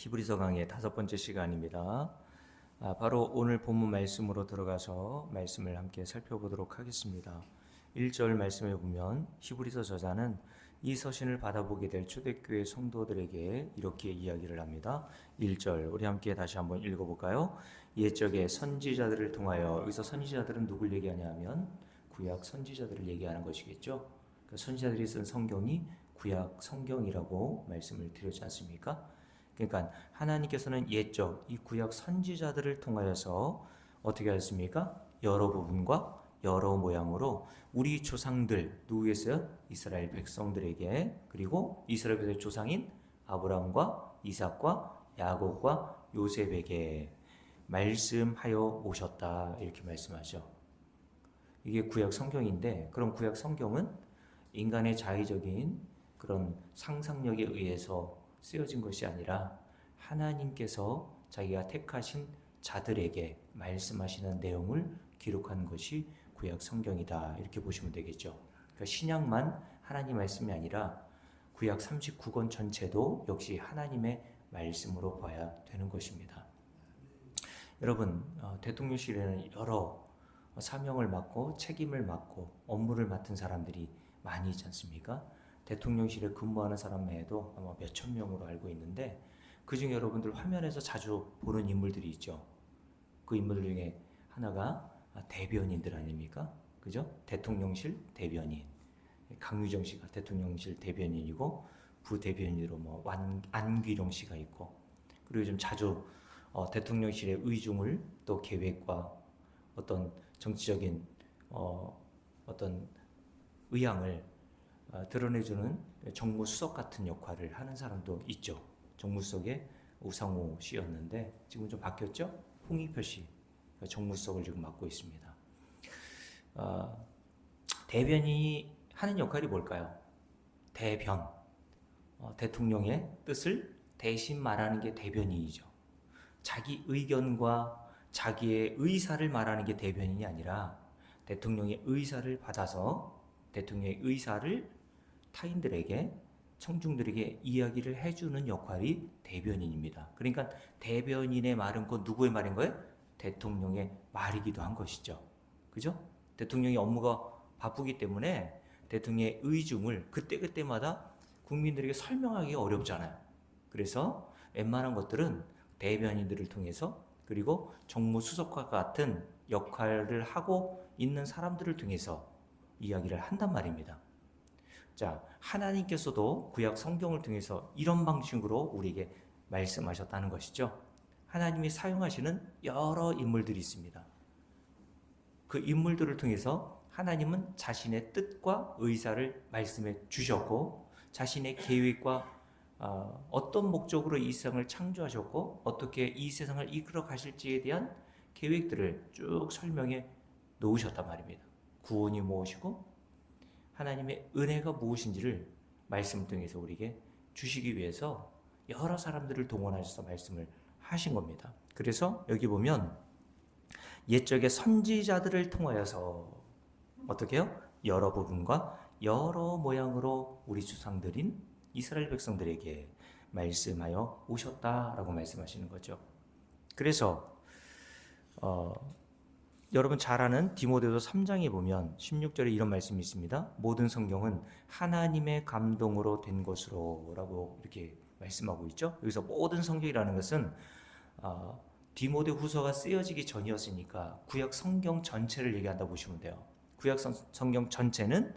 히브리서 강의 5번째 시간입니다. 바로 오늘 본문 말씀으로 들어가서 말씀을 함께 살펴보도록 하겠습니다. 1절 말씀에 보면 히브리서 저자는 이 서신을 받아보게 될 초대교회 성도들에게 이렇게 이야기를 합니다. 1절 우리 함께 다시 한번 읽어볼까요? 옛적의 선지자들을 통하여, 여기서 선지자들은 누굴 얘기하냐 하면 구약 선지자들을 얘기하는 것이겠죠. 그 선지자들이 쓴 성경이 구약 성경이라고 말씀을 드렸지 않습니까? 그러니까 하나님께서는 옛적 이 구약 선지자들을 통하여서 어떻게 하셨습니까? 여러 부분과 여러 모양으로 우리 조상들, 누구겠어요? 이스라엘 백성들에게, 그리고 이스라엘 백성의 조상인 아브라함과 이삭과 야곱과 요셉에게 말씀하여 오셨다, 이렇게 말씀하죠. 이게 구약 성경인데, 그럼 구약 성경은 인간의 자의적인 그런 상상력에 의해서 쓰여진 것이 아니라 하나님께서 자기가 택하신 자들에게 말씀하시는 내용을 기록한 것이 구약 성경이다, 이렇게 보시면 되겠죠. 그러니까 신약만 하나님 말씀이 아니라 구약 39권 전체도 역시 하나님의 말씀으로 봐야 되는 것입니다. 여러분, 대통령실에는 여러 사명을 맡고 책임을 맡고 업무를 맡은 사람들이 많이 있지 않습니까? 대통령실에 근무하는 사람 외에도 아마 몇천 명으로 알고 있는데, 그 중에 여러분들 화면에서 자주 보는 인물들이 있죠. 그 인물들 중에 하나가 대변인들 아닙니까? 그죠? 대통령실 대변인. 강유정 씨가 대통령실 대변인이고, 부대변인으로 안귀룡 씨가 있고, 그리고 좀 자주 대통령실의 의중을, 또 계획과 어떤 정치적인 어떤 의향을 드러내주는 정무수석 같은 역할을 하는 사람도 있죠. 정무수석의 우상호 씨였는데 지금 좀 바뀌었죠? 홍익표 씨 정무수석을 지금 맡고 있습니다. 대변인이 하는 역할이 뭘까요? 대변, 대통령의 뜻을 대신 말하는 게 대변인이죠. 자기 의견과 자기의 의사를 말하는 게 대변인이 아니라 대통령의 의사를 받아서 대통령의 의사를 타인들에게, 청중들에게 이야기를 해주는 역할이 대변인입니다. 그러니까 대변인의 말은 곧 누구의 말인 거예요? 대통령의 말이기도 한 것이죠. 그죠? 대통령의 업무가 바쁘기 때문에 대통령의 의중을 그때그때마다 국민들에게 설명하기가 어렵잖아요. 그래서 웬만한 것들은 대변인들을 통해서, 그리고 정무수석과 같은 역할을 하고 있는 사람들을 통해서 이야기를 한단 말입니다. 자, 하나님께서도 구약 성경을 통해서 이런 방식으로 우리에게 말씀하셨다는 것이죠. 하나님이 사용하시는 여러 인물들이 있습니다. 그 인물들을 통해서 하나님은 자신의 뜻과 의사를 말씀해 주셨고, 자신의 계획과 어떤 목적으로 이 세상을 창조하셨고, 어떻게 이 세상을 이끌어 가실지에 대한 계획들을 쭉 설명해 놓으셨단 말입니다. 구원이 무엇이고 하나님의 은혜가 무엇인지를 말씀을 통해서 우리에게 주시기 위해서 여러 사람들을 동원하셔서 말씀을 하신 겁니다. 그래서 여기 보면 옛적의 선지자들을 통하여서 어떻게 해요? 여러 부분과 여러 모양으로 우리 조상들인 이스라엘 백성들에게 말씀하여 오셨다라고 말씀하시는 거죠. 그래서 여러분 잘 아는 디모데후서 3장에 보면 16절에 이런 말씀이 있습니다. 모든 성경은 하나님의 감동으로 된 것으로 라고 이렇게 말씀하고 있죠. 여기서 모든 성경이라는 것은 디모데후서가 쓰여지기 전이었으니까 구약 성경 전체를 얘기한다고 보시면 돼요. 구약 성경 전체는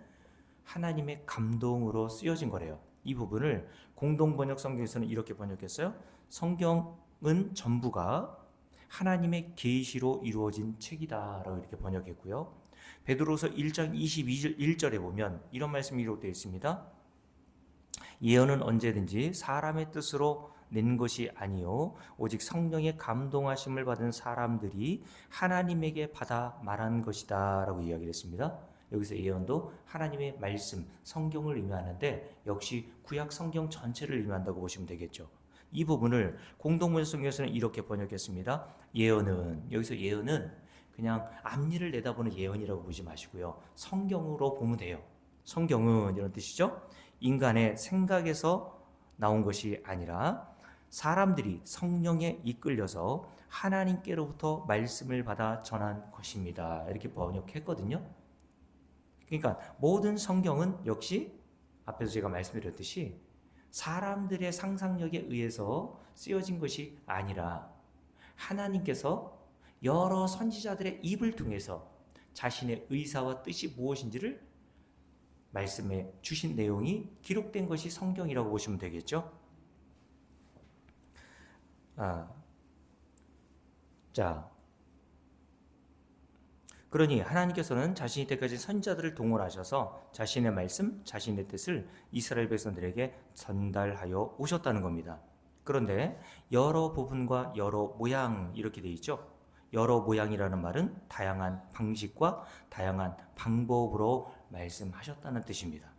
하나님의 감동으로 쓰여진 거래요. 이 부분을 공동번역 성경에서는 이렇게 번역했어요. 성경은 전부가 하나님의 계시로 이루어진 책이다라고 이렇게 번역했고요. 베드로서 1장 22절에 보면 이런 말씀이 기록되어 있습니다. 예언은 언제든지 사람의 뜻으로 낸 것이 아니요 오직 성령의 감동하심을 받은 사람들이 하나님에게 받아 말한 것이다 라고 이야기를 했습니다. 여기서 예언도 하나님의 말씀, 성경을 의미하는데 역시 구약 성경 전체를 의미한다고 보시면 되겠죠. 이 부분을 공동번역 성경에서는 이렇게 번역했습니다. 예언은, 여기서 예언은 그냥 앞니를 내다보는 예언이라고 보지 마시고요. 성경으로 보면 돼요. 성경은 이런 뜻이죠. 인간의 생각에서 나온 것이 아니라 사람들이 성령에 이끌려서 하나님께로부터 말씀을 받아 전한 것입니다. 이렇게 번역했거든요. 그러니까 모든 성경은 역시 앞에서 제가 말씀드렸듯이 사람들의 상상력에 의해서 쓰여진 것이 아니라 하나님께서 여러 선지자들의 입을 통해서 자신의 의사와 뜻이 무엇인지를 말씀해 주신 내용이 기록된 것이 성경이라고 보시면 되겠죠. 그러니 하나님께서는 자신이 때까지 선지자들을 동원하셔서 자신의 말씀, 자신의 뜻을 이스라엘 백성들에게 전달하여 오셨다는 겁니다. 그런데 여러 부분과 여러 모양 이렇게 돼 있죠. 여러 모양이라는 말은 다양한 방식과 다양한 방법으로 말씀하셨다는 뜻입니다.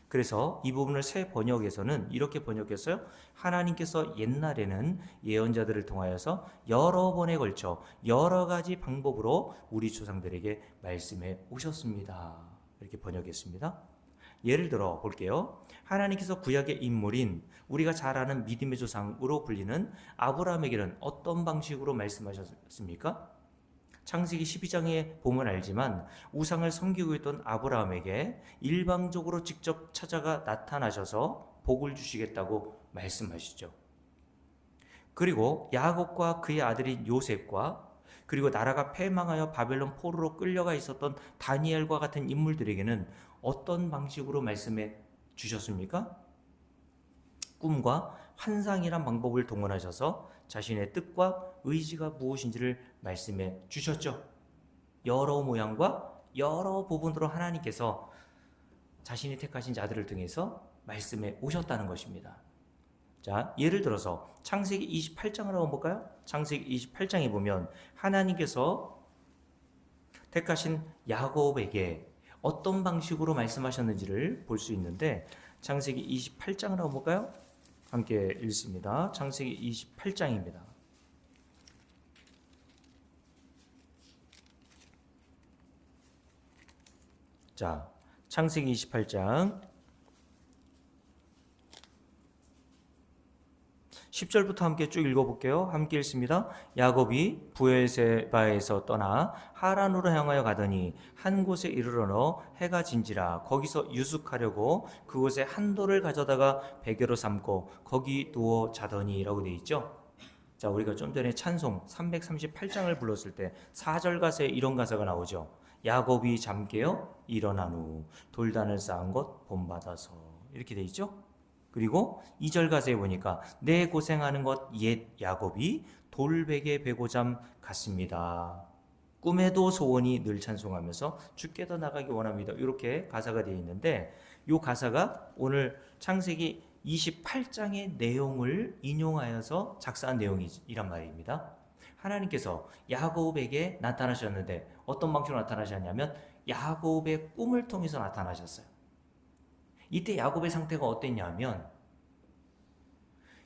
그래서 이 부분을 새 번역에서는 이렇게 번역했어요. 하나님께서 옛날에는 예언자들을 통하여서 여러 번에 걸쳐 여러 가지 방법으로 우리 조상들에게 말씀해 오셨습니다. 이렇게 번역했습니다. 예를 들어 볼게요. 하나님께서 구약의 인물인 우리가 잘 아는 믿음의 조상으로 불리는 아브라함에게는 어떤 방식으로 말씀하셨습니까? 창세기 12장에 보면 알지만 우상을 섬기고 있던 아브라함에게 일방적으로 직접 찾아가 나타나셔서 복을 주시겠다고 말씀하시죠. 그리고 야곱과 그의 아들인 요셉과 그리고 나라가 패망하여 바벨론 포로로 끌려가 있었던 다니엘과 같은 인물들에게는 어떤 방식으로 말씀해 주셨습니까? 꿈과 환상이란 방법을 동원하셔서 자신의 뜻과 의지가 무엇인지를 말씀해 주셨죠. 여러 모양과 여러 부분으로 하나님께서 자신이 택하신 자들을 통해서 말씀해 오셨다는 것입니다. 자, 예를 들어서 창세기 28장을 한번 볼까요? 창세기 28장에 보면 하나님께서 택하신 야곱에게 어떤 방식으로 말씀하셨는지를 볼 수 있는데 창세기 28장을 한번 볼까요? 함께 읽습니다. 창세기 28장입니다. 자, 창세기 28장 10절부터 함께 쭉 읽어볼게요. 함께 읽습니다. 야곱이 부엘세바에서 떠나 하란으로 향하여 가더니 한 곳에 이르러 해가 진지라 거기서 유숙하려고 그곳에 한 돌을 가져다가 베개로 삼고 거기 누워 자더니 라고 되어 있죠. 자, 우리가 좀 전에 찬송 338장을 불렀을 때 4절 가사에 이런 가사가 나오죠. 야곱이 잠 깨어 일어난 후 돌단을 쌓은 것 본받아서 이렇게 되어 있죠. 그리고 2절 가사에 보니까 내 고생하는 것 옛 야곱이 돌베개 베고잠 같습니다. 꿈에도 소원이 늘 찬송하면서 주께도 나가기 원합니다. 이렇게 가사가 되어 있는데 이 가사가 오늘 창세기 28장의 내용을 인용하여서 작사한 내용이란 말입니다. 하나님께서 야곱에게 나타나셨는데 어떤 방식으로 나타나셨냐면 야곱의 꿈을 통해서 나타나셨어요. 이때 야곱의 상태가 어땠냐면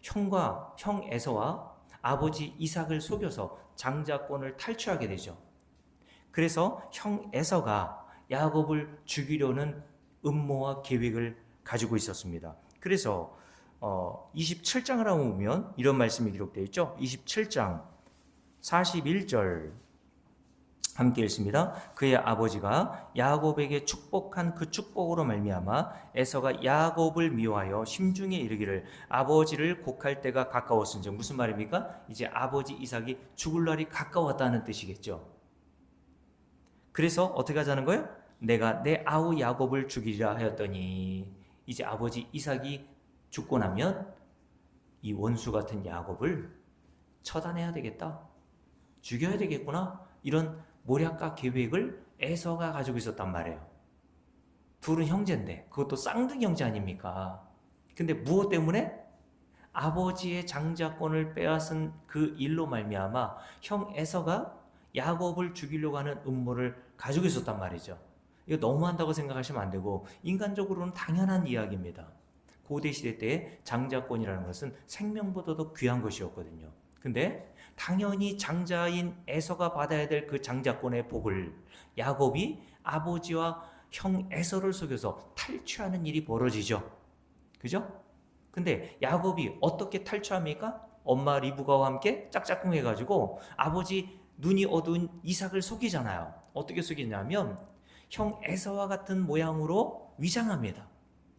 형 에서와 아버지 이삭을 속여서 장자권을 탈취하게 되죠. 그래서 형 에서가 야곱을 죽이려는 음모와 계획을 가지고 있었습니다. 그래서 27장을 한번 보면 이런 말씀이 기록되어 있죠. 27장 41절 함께 읽습니다. 그의 아버지가 야곱에게 축복한 그 축복으로 말미암아 에서가 야곱을 미워하여 심중에 이르기를 아버지를 곡할 때가 가까웠은즉 무슨 말입니까? 이제 아버지 이삭이 죽을 날이 가까웠다는 뜻이겠죠. 그래서 어떻게 하자는 거예요? 내가 내 아우 야곱을 죽이리라 하였더니 이제 아버지 이삭이 죽고 나면 이 원수 같은 야곱을 처단해야 되겠다. 죽여야 되겠구나. 이런 모략과 계획을 에서가 가지고 있었단 말이에요. 둘은 형제인데 그것도 쌍둥이 형제 아닙니까? 근데 무엇 때문에? 아버지의 장자권을 빼앗은 그 일로 말미암아 형 에서가 야곱을 죽이려고 하는 음모를 가지고 있었단 말이죠. 이거 너무한다고 생각하시면 안 되고 인간적으로는 당연한 이야기입니다. 고대 시대 때 장자권이라는 것은 생명보다도 귀한 것이었거든요. 근데 당연히 장자인 에서가 받아야 될 그 장자권의 복을 야곱이 아버지와 형 에서를 속여서 탈취하는 일이 벌어지죠. 그죠? 근데 야곱이 어떻게 탈출합니까? 엄마 리브가와 함께 짝짝꿍 해가지고 아버지 눈이 어두운 이삭을 속이잖아요. 어떻게 속이냐면 형 에서와 같은 모양으로 위장합니다.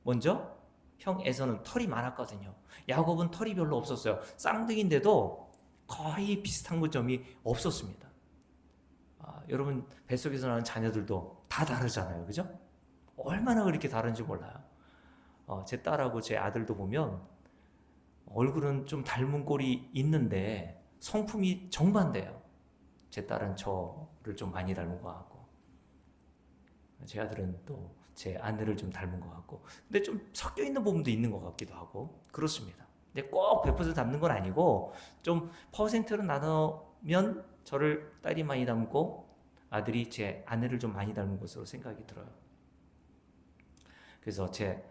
먼저 형 에서는 털이 많았거든요. 야곱은 털이 별로 없었어요. 쌍둥이인데도 거의 비슷한 점이 없었습니다. 여러분 뱃속에서 나는 자녀들도 다 다르잖아요. 그죠? 얼마나 그렇게 다른지 몰라요. 제 딸하고 제 아들도 보면 얼굴은 좀 닮은 꼴이 있는데 성품이 정반대예요. 제 딸은 저를 좀 많이 닮은 것 같고 제 아들은 또 제 아내를 좀 닮은 것 같고 근데 좀 섞여 있는 부분도 있는 것 같기도 하고 그렇습니다. 근데 꼭 100% 닮는 건 아니고 좀 퍼센트로 나누면 저를 딸이 많이 닮고 아들이 제 아내를 좀 많이 닮은 것으로 생각이 들어요. 그래서 제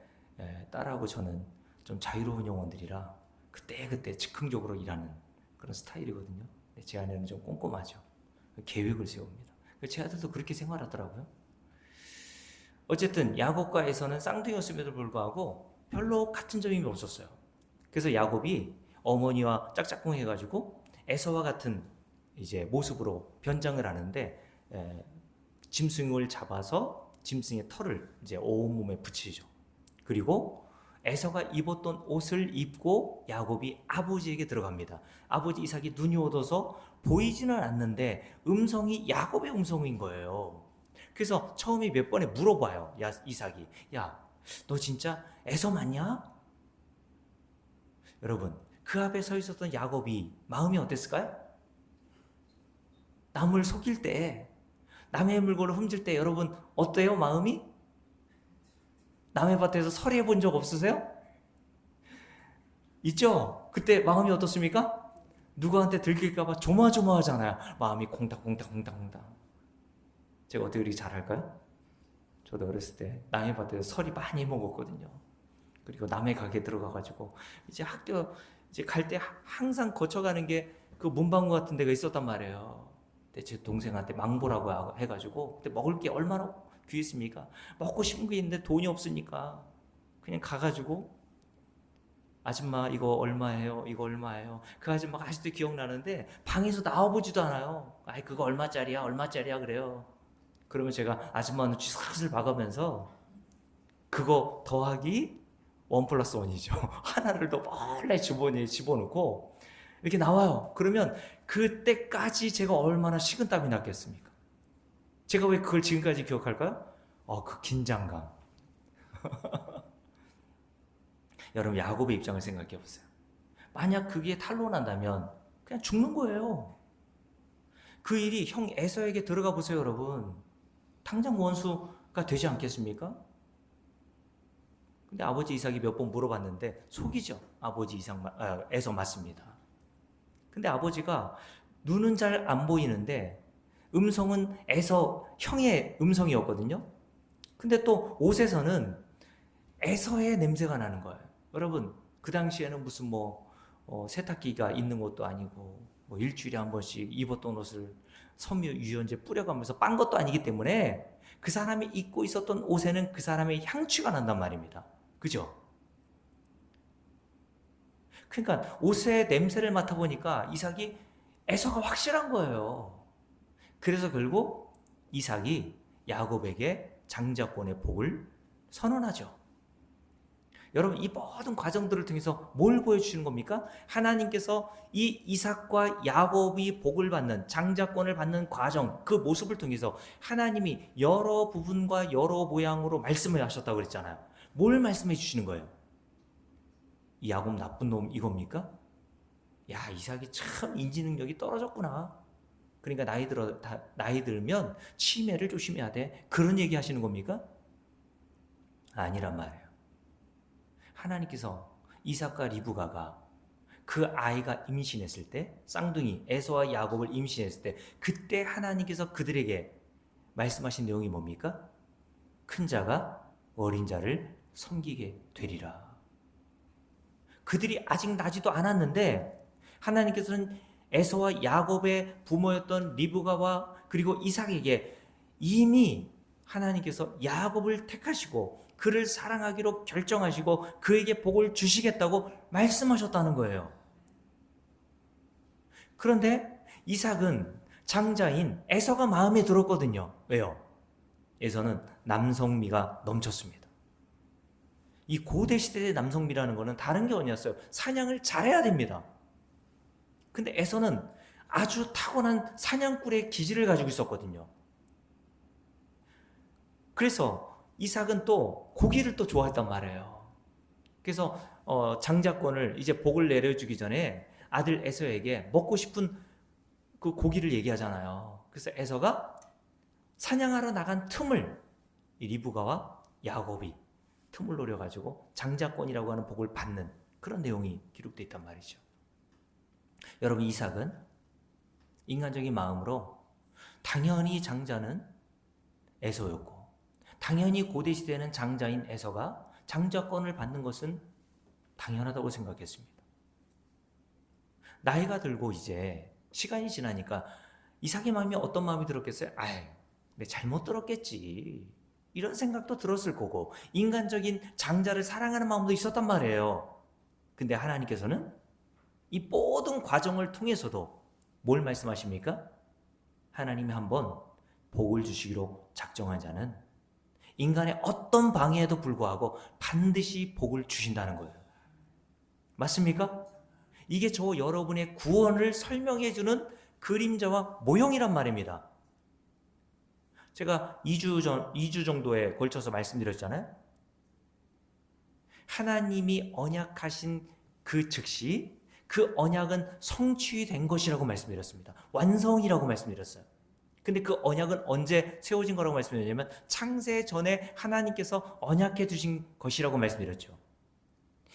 딸하고 저는 좀 자유로운 영혼들이라 그때그때 즉흥적으로 일하는 그런 스타일이거든요. 제 아내는 좀 꼼꼼하죠. 계획을 세웁니다. 제 아들도 그렇게 생활하더라고요. 어쨌든 야곱과 에서는 쌍둥이였음에도 불구하고 별로 같은 점이 없었어요. 그래서 야곱이 어머니와 짝짝꿍 해가지고 에서와 같은 이제 모습으로 변장을 하는데 짐승을 잡아서 짐승의 털을 이제 온몸에 붙이죠. 그리고 에서가 입었던 옷을 입고 야곱이 아버지에게 들어갑니다. 아버지 이삭이 눈이 어두워서 보이지는 않는데 음성이 야곱의 음성인 거예요. 그래서 처음에 몇 번에 물어봐요. 이삭이. 야, 너 진짜 에서 맞냐? 여러분, 그 앞에 서 있었던 야곱이 마음이 어땠을까요? 남을 속일 때, 남의 물건을 훔칠 때 여러분 어때요? 마음이? 남의 밭에서 서리해 본 적 없으세요? 있죠? 그때 마음이 어떻습니까? 누구한테 들킬까봐 조마조마하잖아요. 마음이 콩닥콩닥콩닥콩닥. 제가 어떻게 그렇게 잘할까요? 저도 어렸을 때 남의 밭에서 서리 많이 먹었거든요. 그리고 남의 가게 들어가가지고 이제 학교 이제 갈 때 항상 거쳐가는 게 그 문방구 같은 데가 있었단 말이에요. 근데 제 동생한테 망보라고 해가지고 근데 먹을 게 얼마나 귀했습니까? 먹고 싶은 게 있는데 돈이 없으니까 그냥 가가지고 아줌마 이거 얼마예요? 이거 얼마예요? 그 아줌마가 아직도 기억나는데 방에서 나와보지도 않아요. 아이 그거 얼마짜리야? 얼마짜리야? 그래요. 그러면 제가 아줌마는 쥐슬슬 박으면서 그거 더하기 1+1이죠. 하나를 더 몰래 주머니에 집어넣고 이렇게 나와요. 그러면 그때까지 제가 얼마나 식은땀이 났겠습니까? 제가 왜 그걸 지금까지 기억할까요? 그 긴장감. 여러분 야곱의 입장을 생각해 보세요. 만약 그게 탄로 난다면 그냥 죽는 거예요. 그 일이 형 에서에게 들어가 보세요, 여러분. 당장 원수가 되지 않겠습니까? 근데 아버지 이삭이 몇 번 물어봤는데 속이죠. 아버지 에서 맞습니다. 근데 아버지가 눈은 잘 안 보이는데 음성은 에서 형의 음성이었거든요. 근데 또 옷에서는 에서의 냄새가 나는 거예요. 여러분 그 당시에는 무슨 세탁기가 있는 것도 아니고 일주일에 한 번씩 입었던 옷을 섬유 유연제 뿌려가면서 빤 것도 아니기 때문에 그 사람이 입고 있었던 옷에는 그 사람의 향취가 난단 말입니다. 그죠? 그러니까 옷의 냄새를 맡아보니까 이삭이 에서가 확실한 거예요. 그래서 결국 이삭이 야곱에게 장자권의 복을 선언하죠. 여러분 이 모든 과정들을 통해서 뭘 보여주시는 겁니까? 하나님께서 이 이삭과 야곱이 복을 받는 장자권을 받는 과정 그 모습을 통해서 하나님이 여러 부분과 여러 모양으로 말씀을 하셨다고 그랬잖아요. 뭘 말씀해 주시는 거예요? 이 야곱 나쁜 놈 이겁니까? 야 이삭이 참 인지 능력이 떨어졌구나. 그러니까 나이 들면 치매를 조심해야 돼. 그런 얘기 하시는 겁니까? 아니란 말이에요. 하나님께서 이삭과 리브가가 그 아이가 임신했을 때 쌍둥이 에서와 야곱을 임신했을 때 그때 하나님께서 그들에게 말씀하신 내용이 뭡니까? 큰 자가 어린 자를 섬기게 되리라. 그들이 아직 나지도 않았는데 하나님께서는 에서와 야곱의 부모였던 리브가와 그리고 이삭에게 이미 하나님께서 야곱을 택하시고 그를 사랑하기로 결정하시고 그에게 복을 주시겠다고 말씀하셨다는 거예요. 그런데 이삭은 장자인 에서가 마음에 들었거든요. 왜요? 에서는 남성미가 넘쳤습니다. 이 고대 시대의 남성미라는 것은 다른 게 아니었어요. 사냥을 잘해야 됩니다. 근데 에서는 아주 타고난 사냥꾼의 기질을 가지고 있었거든요. 그래서 이삭은 또 고기를 또 좋아했단 말이에요. 그래서 장자권을 이제 복을 내려주기 전에 아들 에서에게 먹고 싶은 그 고기를 얘기하잖아요. 그래서 에서가 사냥하러 나간 틈을 이 리브가와 야곱이 틈을 노려가지고 장자권이라고 하는 복을 받는 그런 내용이 기록되어 있단 말이죠. 여러분, 이삭은 인간적인 마음으로 당연히 장자는 에서였고 당연히 고대시대에는 장자인 에서가 장자권을 받는 것은 당연하다고 생각했습니다. 나이가 들고 이제 시간이 지나니까 이삭의 마음이 어떤 마음이 들었겠어요? 내 잘못 들었겠지. 이런 생각도 들었을 거고 인간적인 장자를 사랑하는 마음도 있었단 말이에요. 근데 하나님께서는 이 모든 과정을 통해서도 뭘 말씀하십니까? 하나님이 한번 복을 주시기로 작정한 자는 인간의 어떤 방해에도 불구하고 반드시 복을 주신다는 거예요. 맞습니까? 이게 저 여러분의 구원을 설명해 주는 그림자와 모형이란 말입니다. 제가 2주 정도에 걸쳐서 말씀드렸잖아요. 하나님이 언약하신 그 즉시 그 언약은 성취된 것이라고 말씀드렸습니다. 완성이라고 말씀드렸어요. 근데 그 언약은 언제 세워진 거라고 말씀드렸냐면 창세 전에 하나님께서 언약해 두신 것이라고 말씀드렸죠.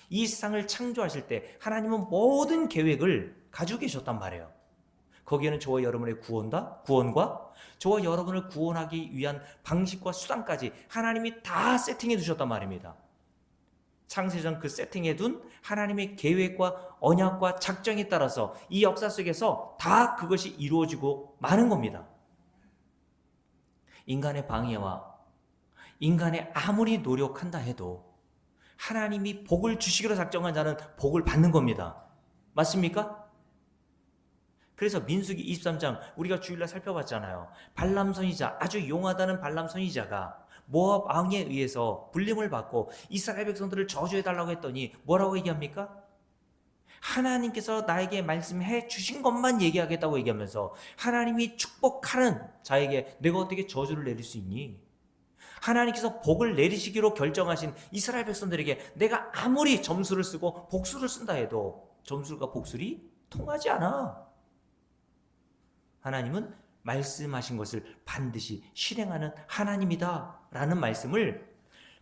이 세상을 창조하실 때 하나님은 모든 계획을 가지고 계셨단 말이에요. 거기에는 저와 여러분의 구원과 저와 여러분을 구원하기 위한 방식과 수단까지 하나님이 다 세팅해 두셨단 말입니다. 창세전 그 세팅해 둔 하나님의 계획과 언약과 작정에 따라서 이 역사 속에서 다 그것이 이루어지고 마는 겁니다. 인간의 방해와 인간의 아무리 노력한다 해도 하나님이 복을 주시기로 작정한 자는 복을 받는 겁니다. 맞습니까? 그래서 민수기 23장 우리가 주일날 살펴봤잖아요. 발람 선지자, 아주 용하다는 발람 선지자가 모압 왕에 의해서 불림을 받고 이스라엘 백성들을 저주해달라고 했더니 뭐라고 얘기합니까? 하나님께서 나에게 말씀해 주신 것만 얘기하겠다고 얘기하면서 하나님이 축복하는 자에게 내가 어떻게 저주를 내릴 수 있니? 하나님께서 복을 내리시기로 결정하신 이스라엘 백성들에게 내가 아무리 점수를 쓰고 복수를 쓴다 해도 점수가 복술이 통하지 않아. 하나님은 말씀하신 것을 반드시 실행하는 하나님이다 라는 말씀을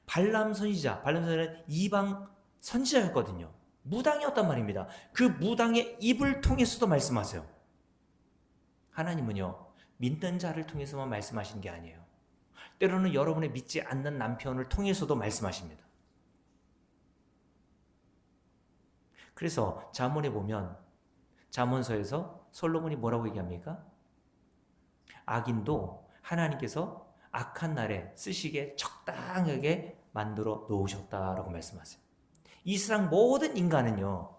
발람 선지자는 이방 선지자였거든요. 무당이었단 말입니다. 그 무당의 입을 통해서도 말씀하세요. 하나님은요, 믿는 자를 통해서만 말씀하시는 게 아니에요. 때로는 여러분의 믿지 않는 남편을 통해서도 말씀하십니다. 그래서 잠언에 보면 잠언서에서 솔로몬이 뭐라고 얘기합니까? 악인도 하나님께서 악한 날에 쓰시기에 적당하게 만들어 놓으셨다라고 말씀하세요. 이 세상 모든 인간은요,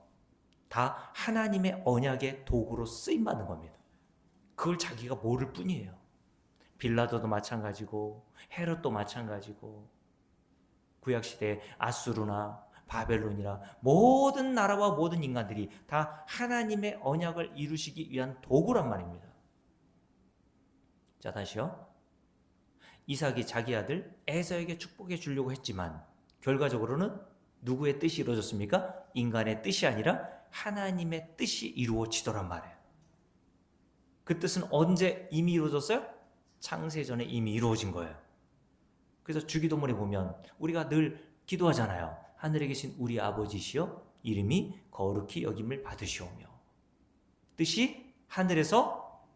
다 하나님의 언약의 도구로 쓰임받는 겁니다. 그걸 자기가 모를 뿐이에요. 빌라도도 마찬가지고 헤롯도 마찬가지고 구약시대의 아수르나 바벨론이나 모든 나라와 모든 인간들이 다 하나님의 언약을 이루시기 위한 도구란 말입니다. 자, 다시요. 이삭이 자기 아들 에서에게 축복해 주려고 했지만 결과적으로는 누구의 뜻이 이루어졌습니까? 인간의 뜻이 아니라 하나님의 뜻이 이루어지더란 말이에요. 그 뜻은 언제 이미 이루어졌어요? 창세전에 이미 이루어진 거예요. 그래서 주기도문에 보면 우리가 늘 기도하잖아요. 하늘에 계신 우리 아버지시여 이름이 거룩히 여김을 받으시오며. 뜻이 하늘에서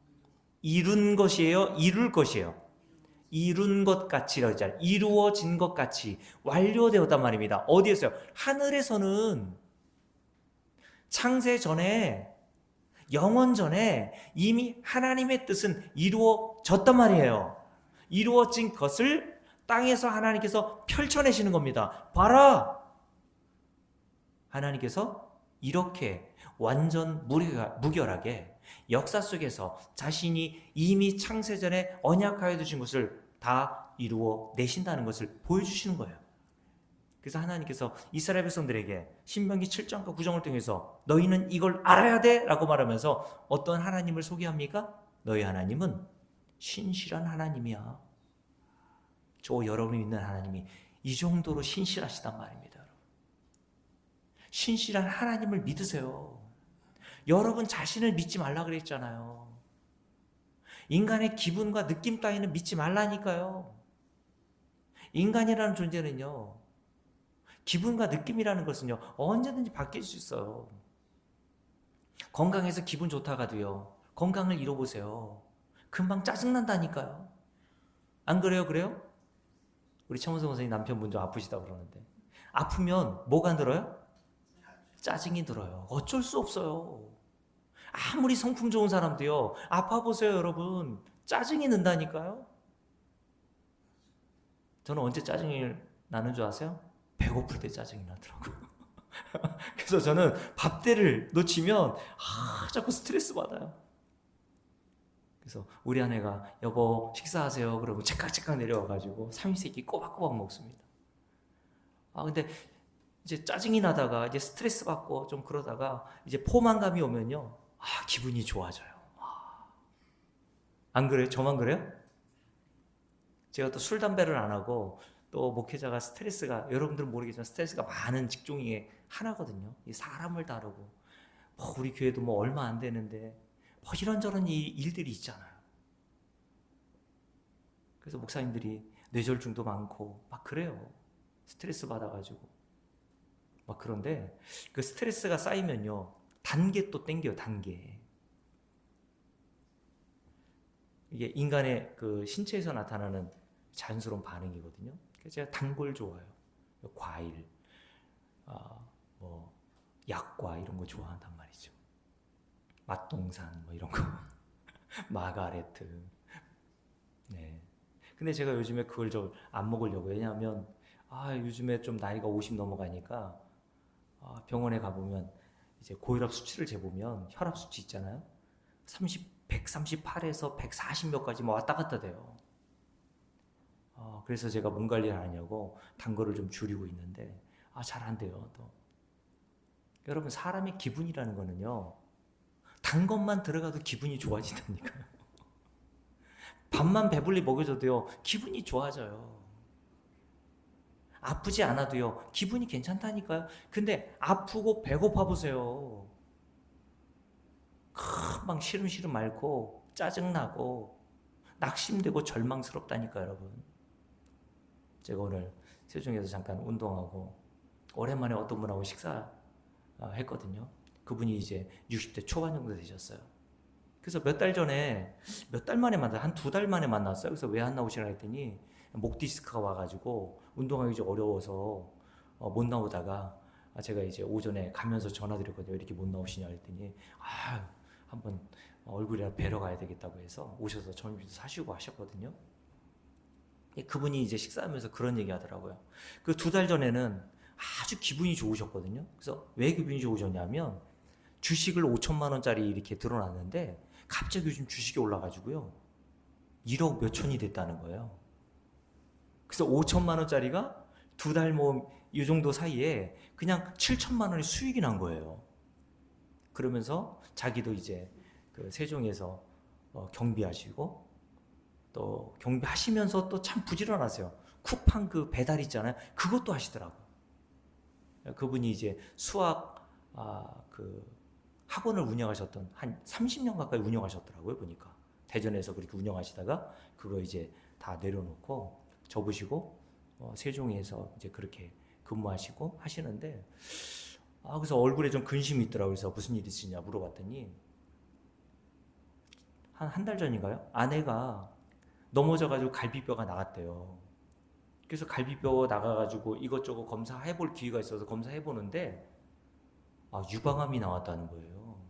이룬 것이에요? 이룰 것이에요? 이룬 것 같이라고 했잖아요. 이루어진 것 같이 완료되었단 말입니다. 어디에서요? 하늘에서는 창세 전에 영원 전에 이미 하나님의 뜻은 이루어졌단 말이에요. 이루어진 것을 땅에서 하나님께서 펼쳐내시는 겁니다. 봐라! 하나님께서 이렇게 완전 무결하게 역사 속에서 자신이 이미 창세전에 언약하여 두신 것을 다 이루어 내신다는 것을 보여주시는 거예요. 그래서 하나님께서 이스라엘 백성들에게 신명기 7장과 9장을 통해서 너희는 이걸 알아야 돼 라고 말하면서 어떤 하나님을 소개합니까? 너희 하나님은 신실한 하나님이야. 저 여러분이 믿는 하나님이 이 정도로 신실하시단 말입니다. 여러분. 신실한 하나님을 믿으세요. 여러분 자신을 믿지 말라 그랬잖아요. 인간의 기분과 느낌 따위는 믿지 말라니까요. 인간이라는 존재는요, 기분과 느낌이라는 것은요, 언제든지 바뀔 수 있어요. 건강해서 기분 좋다가도요, 건강을 잃어보세요. 금방 짜증난다니까요. 안 그래요? 그래요? 우리 최문성 선생님 남편분 좀 아프시다고 그러는데, 아프면 뭐가 들어요? 짜증이 들어요. 어쩔 수 없어요. 아무리 성품 좋은 사람도요, 아파보세요 여러분. 짜증이 는다니까요. 저는 언제 짜증이 나는 줄 아세요? 배고플 때 짜증이 나더라고요. 그래서 저는 밥때를 놓치면 자꾸 스트레스 받아요. 그래서 우리 아내가 여보 식사하세요 그러고 책깍책깍 내려와가지고 삼시세끼 꼬박꼬박 먹습니다. 근데 이제 짜증이 나다가 이제 스트레스 받고 좀 그러다가 이제 포만감이 오면요, 기분이 좋아져요. 안 그래요? 저만 그래요? 제가 또 술 담배를 안 하고 또 목회자가 스트레스가, 여러분들은 모르겠지만 스트레스가 많은 직종이 하나거든요. 이 사람을 다루고 우리 교회도 뭐 얼마 안 되는데 이런저런 일들이 있잖아요. 그래서 목사님들이 뇌졸중도 많고 막 그래요. 스트레스 받아가지고 막. 그런데 그 스트레스가 쌓이면요, 단계 또 땡겨요. 단계. 이게 인간의 그 신체에서 나타나는 자연스러운 반응이거든요. 그래서 제가 단 걸 좋아해요. 과일, 뭐 약과 이런 거 좋아한단 말이죠. 맛동산 뭐 이런 거, 마가레트. 네. 근데 제가 요즘에 그걸 좀 안 먹으려고. 왜냐하면 요즘에 좀 나이가 50 넘어가니까 병원에 가보면 이제 고혈압 수치를 재보면 혈압 수치 있잖아요. 138에서 140 몇 가지 뭐 왔다 갔다 돼요. 그래서 제가 몸 관리를 하냐고 단 거를 좀 줄이고 있는데 잘 안 돼요. 또 여러분, 사람의 기분이라는 거는요, 단 것만 들어가도 기분이 좋아진다니까요. 밥만 배불리 먹여줘도요, 기분이 좋아져요. 아프지 않아도요, 기분이 괜찮다니까요. 근데 아프고 배고파 보세요. 금방 시름시름 앓고 짜증나고 낙심되고 절망스럽다니까요, 여러분. 제가 오늘 세종에서 잠깐 운동하고 오랜만에 어떤 분하고 식사했거든요. 그분이 이제 60대 초반 정도 되셨어요. 그래서 몇 달 만에 한 2달 만에 만났어요. 그래서 왜 안 나오시라 했더니 목 디스크가 와가지고 운동하기 좀 어려워서 못 나오다가 제가 이제 오전에 가면서 전화드렸거든요. 왜 이렇게 못 나오시냐 했더니 한번 얼굴이라 뵈러 가야 되겠다고 해서 오셔서 점심도 사시고 하셨거든요. 그분이 이제 식사하면서 그런 얘기 하더라고요. 그 2달 전에는 아주 기분이 좋으셨거든요. 그래서 왜 기분이 좋으셨냐면 주식을 5천만 원짜리 이렇게 들어놨는데 갑자기 요즘 주식이 올라가지고요, 1억 몇 천이 됐다는 거예요. 그래서 5천만 원짜리가 2달 뭐 이 정도 사이에 그냥 7천만 원의 수익이 난 거예요. 그러면서 자기도 이제 그 세종에서 경비하시고 또 경비하시면서 또 참 부지런하세요. 쿠팡 그 배달 있잖아요. 그것도 하시더라고요. 그분이 이제 수학 그 학원을 운영하셨던 한 30년 가까이 운영하셨더라고요. 보니까 대전에서 그렇게 운영하시다가 그거 이제 다 내려놓고 접으시고 세종에서 이제 그렇게 근무하시고 하시는데 그래서 얼굴에 좀 근심이 있더라고요. 그래서 무슨 일 있으냐 물어봤더니 한 달 전인가요? 아내가 넘어져가지고 갈비뼈가 나갔대요. 그래서 갈비뼈 나가가지고 이것저것 검사해볼 기회가 있어서 검사해보는데 유방암이 나왔다는 거예요.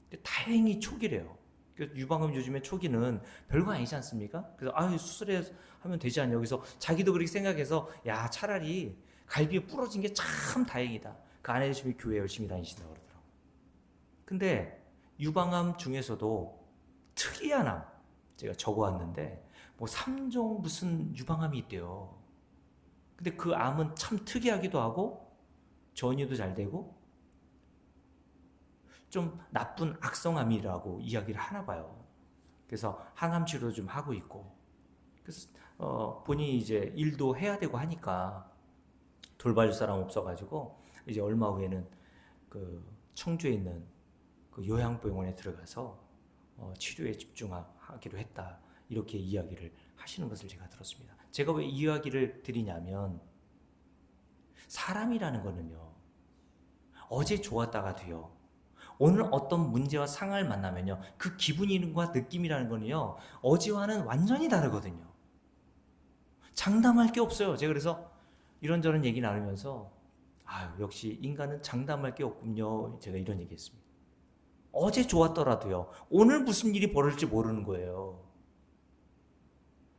근데 다행히 초기래요. 유방암 요즘에 초기는 별거 아니지 않습니까? 그래서 수술하면 되지 않냐. 그래서 자기도 그렇게 생각해서 야 차라리 갈비에 부러진 게 참 다행이다. 그 아내님이 교회 열심히 다니신다고 그러더라고요. 근데 유방암 중에서도 특이한 암 제가 적어왔는데 뭐 3종 무슨 유방암이 있대요. 근데 그 암은 참 특이하기도 하고 전이도 잘 되고 좀 나쁜 악성암이라고 이야기를 하나 봐요. 그래서 항암 치료 좀 하고 있고 그래서 본인이 이제 일도 해야 되고 하니까 돌봐줄 사람 없어가지고 이제 얼마 후에는 그 청주에 있는 그 요양병원에 들어가서 치료에 집중하기로 했다. 이렇게 이야기를 하시는 것을 제가 들었습니다. 제가 왜 이 이야기를 드리냐면 사람이라는 거는요. 어제 좋았다가도요. 오늘 어떤 문제와 상황을 만나면요. 그 기분과 느낌이라는 거는요. 어제와는 완전히 다르거든요. 장담할 게 없어요. 제가 그래서 이런저런 얘기 나누면서 역시 인간은 장담할 게 없군요. 제가 이런 얘기 했습니다. 어제 좋았더라도요. 오늘 무슨 일이 벌어질지 모르는 거예요.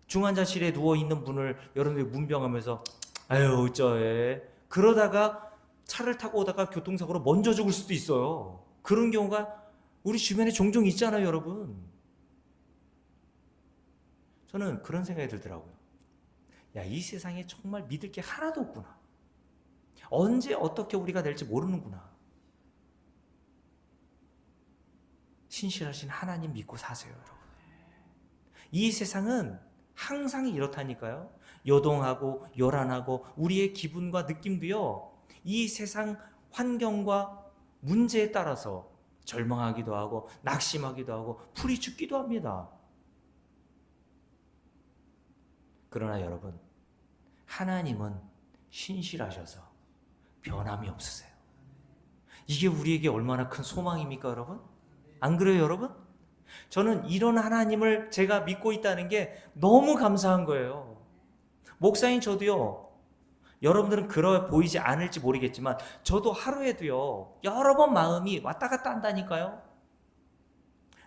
중환자실에 누워있는 분을 여러분들이 문병하면서 어쩌해. 그러다가 차를 타고 오다가 교통사고로 먼저 죽을 수도 있어요. 그런 경우가 우리 주변에 종종 있잖아요, 여러분. 저는 그런 생각이 들더라고요. 이 세상에 정말 믿을 게 하나도 없구나. 언제 어떻게 우리가 될지 모르는구나. 신실하신 하나님 믿고 사세요, 여러분. 이 세상은 항상 이렇다니까요. 요동하고 요란하고 우리의 기분과 느낌도요. 이 세상 환경과 문제에 따라서 절망하기도 하고 낙심하기도 하고 풀이 죽기도 합니다. 그러나 여러분, 하나님은 신실하셔서 변함이 없으세요. 이게 우리에게 얼마나 큰 소망입니까, 여러분? 안 그래요, 여러분? 저는 이런 하나님을 제가 믿고 있다는 게 너무 감사한 거예요. 목사인 저도요. 여러분들은 그러 보이지 않을지 모르겠지만 저도 하루에도요. 여러 번 마음이 왔다 갔다 한다니까요.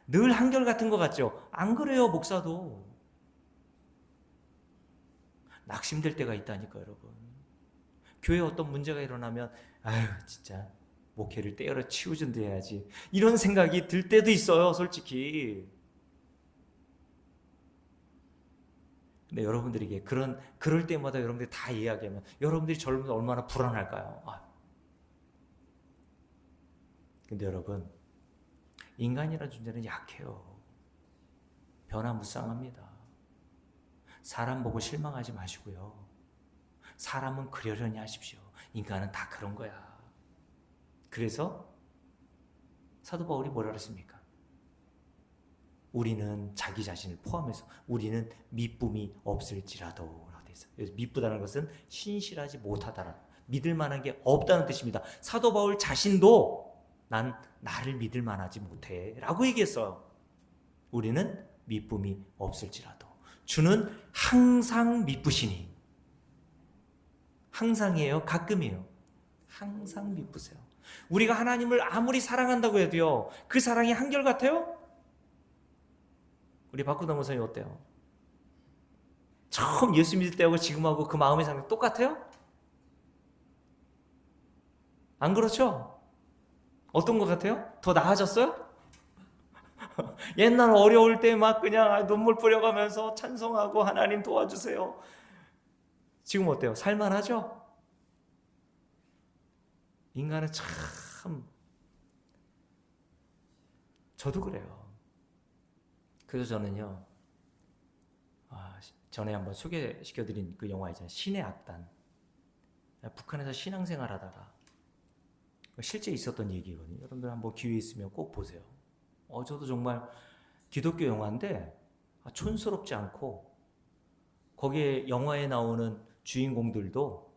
늘 한결같은 것 같죠? 안 그래요, 목사도. 낙심될 때가 있다니까요, 여러분. 교회에 어떤 문제가 일어나면 진짜 목회를 떼어라 치우든지 해야지 이런 생각이 들 때도 있어요, 솔직히. 근데 여러분들에게 그럴 때마다 여러분들이 다 이야기하면 여러분들이 저를 얼마나 불안할까요? 근데 여러분, 인간이라는 존재는 약해요. 변화무쌍합니다. 사람 보고 실망하지 마시고요. 사람은 그러려니 하십시오. 인간은 다 그런 거야. 그래서 사도 바울이 뭐라 그랬습니까? 우리는 자기 자신을 포함해서 우리는 미쁨이 없을지라도 라고 돼 있어요. 미쁘다는 것은 신실하지 못하다라, 믿을 만한 게 없다는 뜻입니다. 사도 바울 자신도 난 나를 믿을 만하지 못해 라고 얘기했어요. 우리는 미쁨이 없을지라도 주는 항상 미쁘시니. 항상이에요? 가끔이에요? 항상 미쁘세요. 우리가 하나님을 아무리 사랑한다고 해도요, 그 사랑이 한결같아요? 우리 박구동 목사님 어때요? 처음 예수 믿을 때하고 지금하고 그 마음의 상태 똑같아요? 안 그렇죠? 어떤 것 같아요? 더 나아졌어요? 옛날 어려울 때 막 그냥 눈물 뿌려가면서 찬송하고 하나님 도와주세요. 지금 어때요? 살만하죠? 인간은 참, 저도 그래요. 그래서 저는요, 전에 한번 소개시켜드린 그 영화 있잖아요. 신의 악단. 북한에서 신앙생활 하다가 실제 있었던 얘기거든요. 여러분들 한번 기회 있으면 꼭 보세요. 저도 정말 기독교 영화인데 촌스럽지 않고 거기에 영화에 나오는 주인공들도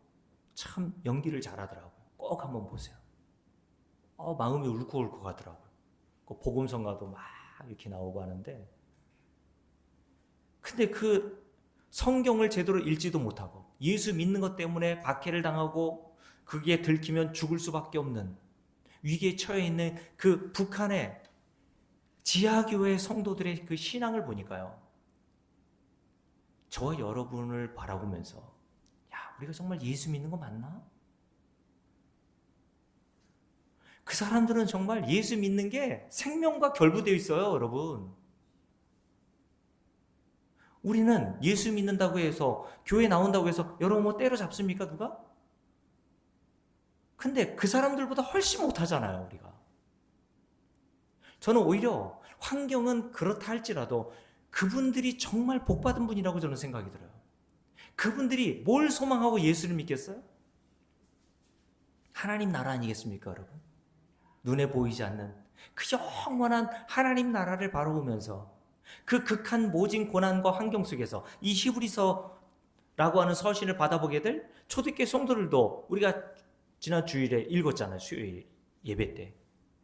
참 연기를 잘하더라고요. 꼭 한번 보세요. 마음이 울컥울컥 하더라고요. 그 복음성가도 막 이렇게 나오고 하는데, 근데 그 성경을 제대로 읽지도 못하고 예수 믿는 것 때문에 박해를 당하고 그게 들키면 죽을 수밖에 없는 위기에 처해 있는 그 북한의 지하교회 성도들의 그 신앙을 보니까요, 저 여러분을 바라보면서 야, 우리가 정말 예수 믿는 거 맞나? 그 사람들은 정말 예수 믿는 게 생명과 결부되어 있어요, 여러분. 우리는 예수 믿는다고 해서, 교회 나온다고 해서 여러분 뭐 때려잡습니까, 누가? 근데 그 사람들보다 훨씬 못하잖아요, 우리가. 저는 오히려 환경은 그렇다 할지라도 그분들이 정말 복받은 분이라고 저는 생각이 들어요. 그분들이 뭘 소망하고 예수를 믿겠어요? 하나님 나라 아니겠습니까, 여러분? 눈에 보이지 않는 그 영원한 하나님 나라를 바라보면서 그 극한 모진 고난과 환경 속에서 이 히브리서라고 하는 서신을 받아보게 될 초대교회 성도들도 우리가 지난 주일에 읽었잖아요. 수요일 예배 때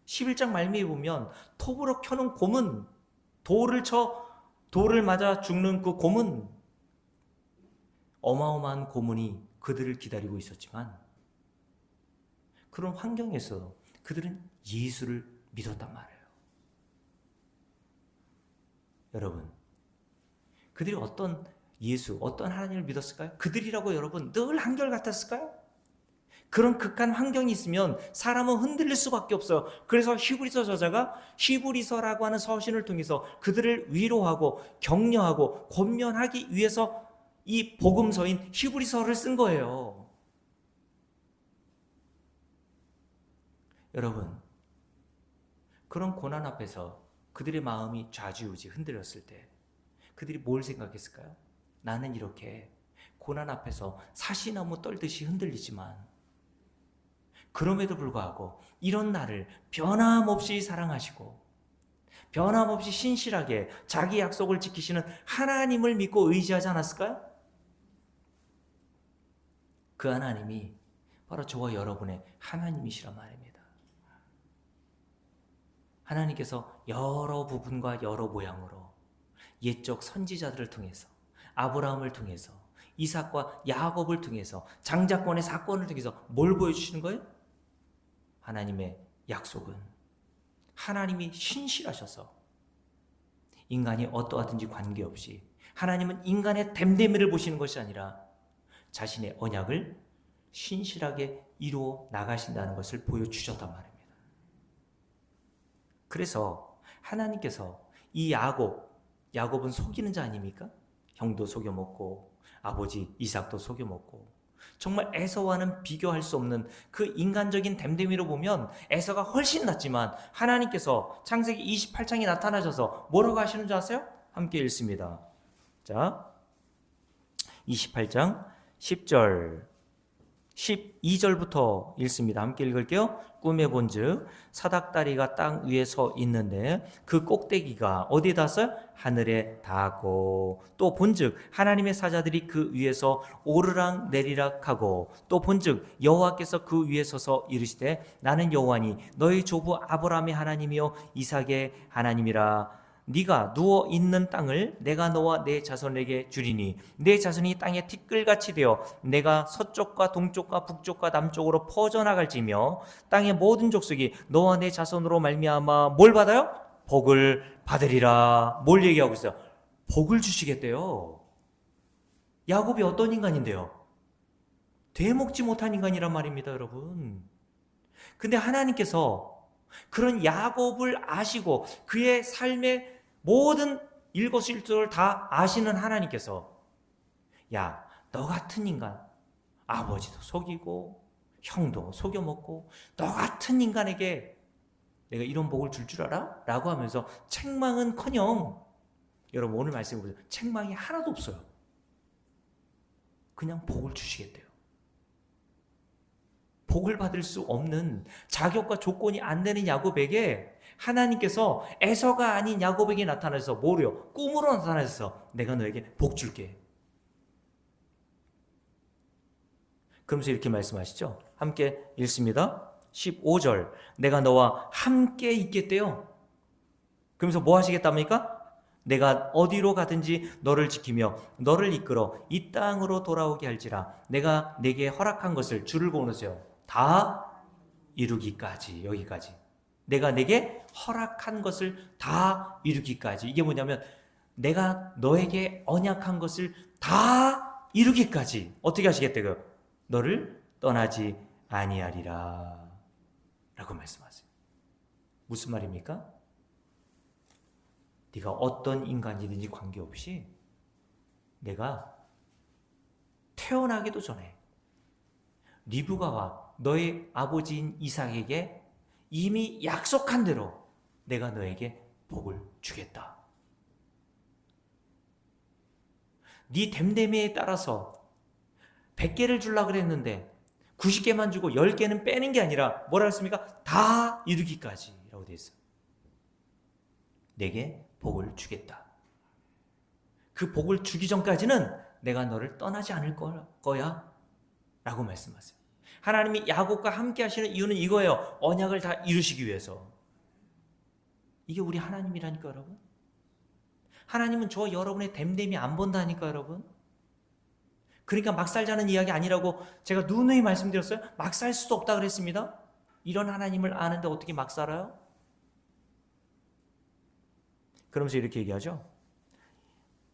11장 말미에 보면 톱으로 켜는 고문, 돌을 맞아 죽는 그 고문, 어마어마한 고문이 그들을 기다리고 있었지만 그런 환경에서 그들은 예수를 믿었단 말이에요. 여러분, 그들이 어떤 예수, 어떤 하나님을 믿었을까요? 그들이라고 여러분 늘 한결같았을까요? 그런 극한 환경이 있으면 사람은 흔들릴 수밖에 없어요. 그래서 히브리서 저자가 히브리서라고 하는 서신을 통해서 그들을 위로하고 격려하고 권면하기 위해서 이 복음서인 히브리서를 쓴 거예요. 여러분, 그런 고난 앞에서 그들의 마음이 좌지우지 흔들렸을 때 그들이 뭘 생각했을까요? 나는 이렇게 고난 앞에서 사시나무 떨듯이 흔들리지만 그럼에도 불구하고 이런 나를 변함없이 사랑하시고 변함없이 신실하게 자기 약속을 지키시는 하나님을 믿고 의지하지 않았을까요? 그 하나님이 바로 저와 여러분의 하나님이시란 말입니다. 하나님께서 여러 부분과 여러 모양으로 옛적 선지자들을 통해서 아브라함을 통해서 이삭과 야곱을 통해서 장자권의 사건을 통해서 뭘 보여주시는 거예요? 하나님의 약속은 하나님이 신실하셔서 인간이 어떠하든지 관계없이 하나님은 인간의 됨됨이를 보시는 것이 아니라 자신의 언약을 신실하게 이루어 나가신다는 것을 보여주셨단 말입니다. 그래서 하나님께서 이 야곱은 속이는 자 아닙니까? 형도 속여먹고 아버지 이삭도 속여먹고 정말 에서와는 비교할 수 없는 그 인간적인 됨됨이로 보면 에서가 훨씬 낫지만 하나님께서 창세기 28장에 나타나셔서 뭐라고 하시는 줄 아세요? 함께 읽습니다. 자, 28장 10절 12절부터 읽습니다. 함께 읽을게요. 꿈에 본즉 사닥다리가 땅 위에 서 있는데 그 꼭대기가 어디에 닿았어요? 하늘에 닿고 또 본즉 하나님의 사자들이 그 위에서 오르락 내리락 하고 또 본즉 여호와께서 그 위에 서서 이르시되 나는 여호와니 너희 조부 아브라함의 하나님이요 이삭의 하나님이라. 네가 누워 있는 땅을 내가 너와 내 자손에게 주리니 내 자손이 땅에 티끌같이 되어 내가 서쪽과 동쪽과 북쪽과 남쪽으로 퍼져나갈지며 땅의 모든 족속이 너와 내 자손으로 말미암아 뭘 받아요? 복을 받으리라. 뭘 얘기하고 있어요? 복을 주시겠대요. 야곱이 어떤 인간인데요? 되먹지 못한 인간이란 말입니다, 여러분. 근데 하나님께서 그런 야곱을 아시고 그의 삶의 모든 일거수일투를 다 아시는 하나님께서 야, 너 같은 인간 아버지도 속이고 형도 속여먹고 너 같은 인간에게 내가 이런 복을 줄 줄 알아? 라고 하면서 책망은커녕 여러분 오늘 말씀 보세요. 책망이 하나도 없어요. 그냥 복을 주시겠대요. 복을 받을 수 없는 자격과 조건이 안 되는 야곱에게 하나님께서 에서가 아닌 야곱에게 나타나셔서 뭐래요? 꿈으로 나타나셔서 내가 너에게 복 줄게. 그러면서 이렇게 말씀하시죠. 함께 읽습니다. 15절 내가 너와 함께 있겠대요. 그러면서 뭐 하시겠답니까? 내가 어디로 가든지 너를 지키며 너를 이끌어 이 땅으로 돌아오게 할지라. 내가 내게 허락한 것을 줄을 그어놓으세요. 다 이루기까지. 여기까지. 내가 내게 허락한 것을 다 이루기까지. 이게 뭐냐면 내가 너에게 언약한 것을 다 이루기까지 어떻게 하시겠대요? 너를 떠나지 아니하리라 라고 말씀하세요. 무슨 말입니까? 네가 어떤 인간이든지 관계없이 내가 태어나기도 전에 리브가와 너의 아버지인 이삭에게 이미 약속한 대로 내가 너에게 복을 주겠다. 네 됨됨이에 따라서 100개를 주려고 그랬는데 90개만 주고 10개는 빼는 게 아니라 뭐라 했습니까? 다 이루기까지 라고 되어 있어요. 내게 복을 주겠다. 그 복을 주기 전까지는 내가 너를 떠나지 않을 거야 라고 말씀하세요. 하나님이 야곱과 함께 하시는 이유는 이거예요. 언약을 다 이루시기 위해서. 이게 우리 하나님이라니까 여러분. 하나님은 저 여러분의 됨됨이 안 본다니까 여러분. 그러니까 막 살자는 이야기 아니라고 제가 누누이 말씀드렸어요. 막 살 수도 없다 그랬습니다. 이런 하나님을 아는데 어떻게 막 살아요? 그러면서 이렇게 얘기하죠.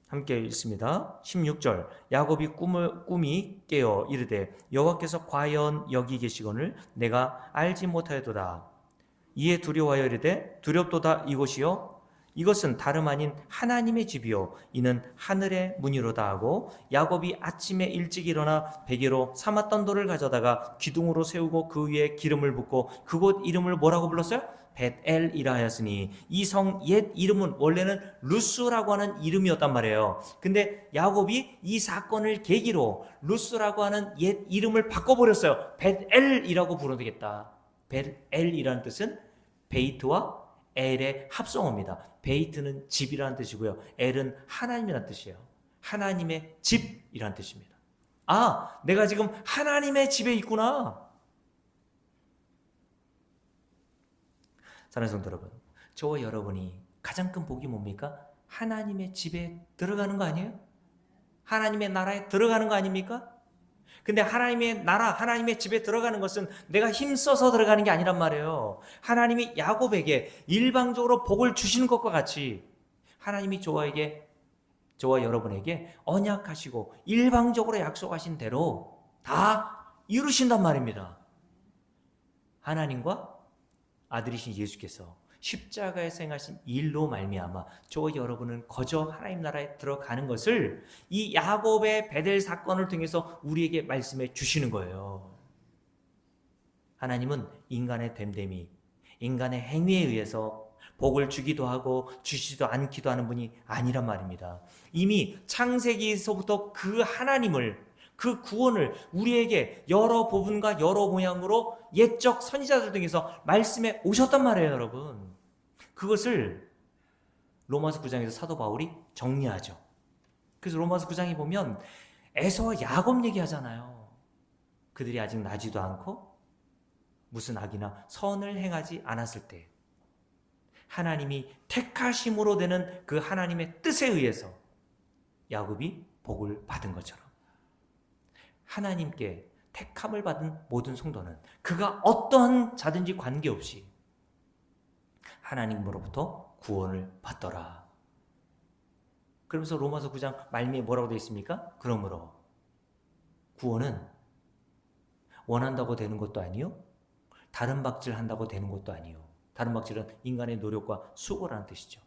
함께 읽습니다. 16절 야곱이 꿈이 깨어 이르되 여호와께서 과연 여기 계시거늘 내가 알지 못하였도다. 이에 두려워하여 이르되 두렵도다 이곳이요 이것은 다름 아닌 하나님의 집이요 이는 하늘의 문이로다 하고 야곱이 아침에 일찍 일어나 베개로 삼았던 돌을 가져다가 기둥으로 세우고 그 위에 기름을 붓고 그곳 이름을 뭐라고 불렀어요? 벳엘이라 하였으니 이 성 옛 이름은 원래는 루스라고 하는 이름이었단 말이에요. 근데 야곱이 이 사건을 계기로 루스라고 하는 옛 이름을 바꿔버렸어요. 벳엘이라고 부르겠다. 벳엘이라는 뜻은 베이트와 엘의 합성어입니다. 베이트는 집이라는 뜻이고요. 엘은 하나님이라는 뜻이에요. 하나님의 집이라는 뜻입니다. 아, 내가 지금 하나님의 집에 있구나. 사랑하는 성도 여러분, 저와 여러분이 가장 큰 복이 뭡니까? 하나님의 집에 들어가는 거 아니에요? 하나님의 나라에 들어가는 거 아닙니까? 근데 하나님의 나라, 하나님의 집에 들어가는 것은 내가 힘써서 들어가는 게 아니란 말이에요. 하나님이 야곱에게 일방적으로 복을 주시는 것과 같이 하나님이 저와 여러분에게 언약하시고 일방적으로 약속하신 대로 다 이루신단 말입니다. 하나님과 아들이신 예수께서 십자가에서 행하신 일로 말미암아 저와 여러분은 거저 하나님 나라에 들어가는 것을 이 야곱의 베델 사건을 통해서 우리에게 말씀해 주시는 거예요. 하나님은 인간의 됨됨이, 인간의 행위에 의해서 복을 주기도 하고 주시지도 않기도 하는 분이 아니란 말입니다. 이미 창세기에서부터 그 하나님을, 그 구원을 우리에게 여러 부분과 여러 모양으로 옛적 선지자들 등에서 말씀해 오셨단 말이에요, 여러분. 그것을 로마서 9장에서 사도 바울이 정리하죠. 그래서 로마서 9장에 보면 에서와 야곱 얘기하잖아요. 그들이 아직 나지도 않고 무슨 악이나 선을 행하지 않았을 때 하나님이 택하심으로 되는 그 하나님의 뜻에 의해서 야곱이 복을 받은 것처럼 하나님께 택함을 받은 모든 성도는 그가 어떠한 자든지 관계없이 하나님으로부터 구원을 받더라. 그러면서 로마서 9장 말미에 뭐라고 되어 있습니까? 그러므로 구원은 원한다고 되는 것도 아니요 다른 박질한다고 되는 것도 아니요. 다른 박질은 인간의 노력과 수고라는 뜻이죠.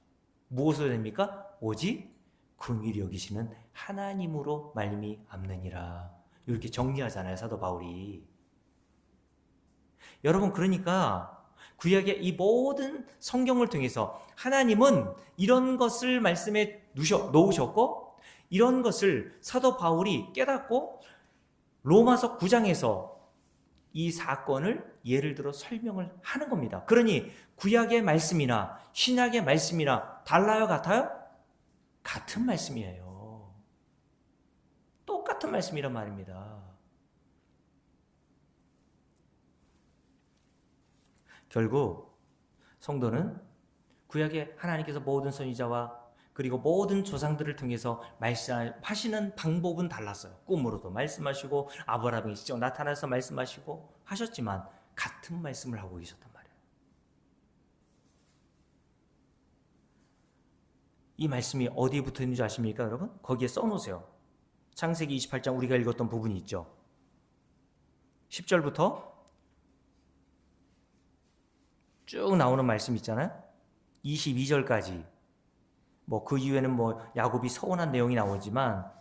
무엇으로 됩니까? 오직 긍휼히 여기시는 하나님으로 말미암느니라. 이렇게 정리하잖아요, 사도 바울이. 여러분, 그러니까 구약의 이 모든 성경을 통해서 하나님은 이런 것을 말씀에 놓으셨고 이런 것을 사도 바울이 깨닫고 로마서 9장에서 이 사건을 예를 들어 설명을 하는 겁니다. 그러니 구약의 말씀이나 신약의 말씀이나 달라요, 같아요? 같은 말씀이에요. 똑같은 말씀이란 말입니다. 결국 성도는 구약의 하나님께서 모든 선지자와 그리고 모든 조상들을 통해서 말씀하시는 방법은 달랐어요. 꿈으로도 말씀하시고 아브라함이 직접 나타나서 말씀하시고 하셨지만 같은 말씀을 하고 계셨단 말이에요. 이 말씀이 어디에 붙어 있는지 아십니까, 여러분? 거기에 써놓으세요. 창세기 28장 우리가 읽었던 부분이 있죠. 10절부터 쭉 나오는 말씀 있잖아요. 22절까지. 뭐 그 이후에는 뭐 야곱이 서운한 내용이 나오지만